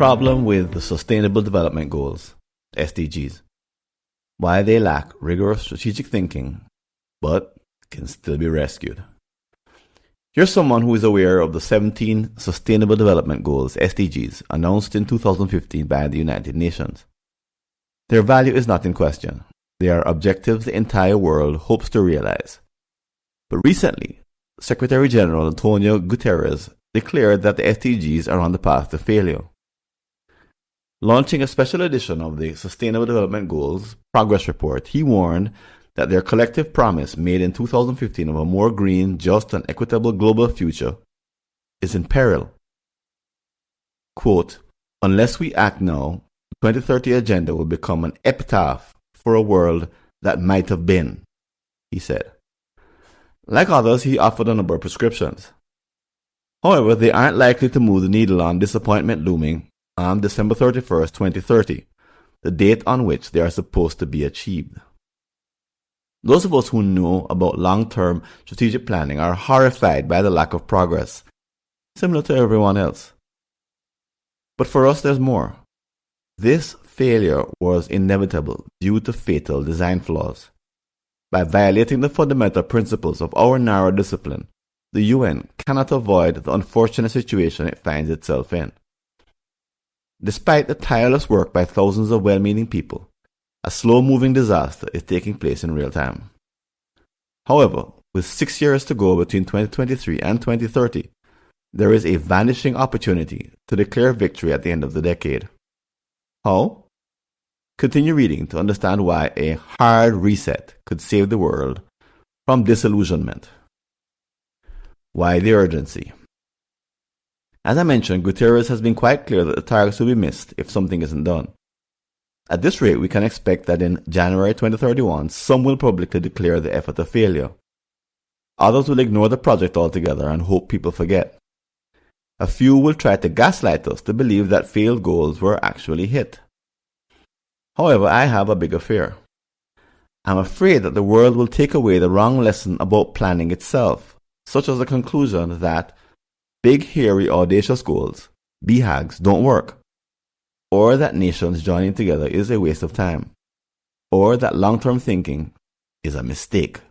problem with the Sustainable Development Goals, SDGs. Why they lack rigorous strategic thinking, but can still be rescued. Here's someone who is aware of the 17 Sustainable Development Goals, SDGs, announced in 2015 by the United Nations. Their value is not in question. They are objectives the entire world hopes to realize. But recently, Secretary General Antonio Guterres declared that the SDGs are on the path to failure. Launching a special edition of the Sustainable Development Goals Progress Report, he warned that their collective promise made in 2015 of a more green, just, and equitable global future is in peril. Quote, "Unless we act now, the 2030 agenda will become an epitaph for a world that might have been," he said. Like others, he offered a number of prescriptions. However, they aren't likely to move the needle on disappointment looming on December 31st, 2030, the date on which they are supposed to be achieved. Those of us who know about long-term strategic planning are horrified by the lack of progress, similar to everyone else. But for us, there's more. This failure was inevitable due to fatal design flaws. By violating the fundamental principles of our narrow discipline, the UN cannot avoid the unfortunate situation it finds itself in. Despite the tireless work by thousands of well-meaning people, a slow-moving disaster is taking place in real time. However, with 6 years to go between 2023 and 2030, there is a vanishing opportunity to declare victory at the end of the decade. How? Continue reading to understand why a hard reset could save the world from disillusionment. Why the urgency? As I mentioned, Guterres has been quite clear that the targets will be missed if something isn't done. At this rate, we can expect that in January 2031, some will publicly declare the effort a failure. Others will ignore the project altogether and hope people forget. A few will try to gaslight us to believe that failed goals were actually hit. However, I have a bigger fear. I'm afraid that the world will take away the wrong lesson about planning itself, such as the conclusion that big, hairy, audacious goals, BHAGs, don't work, or that nations joining together is a waste of time, or that long-term thinking is a mistake.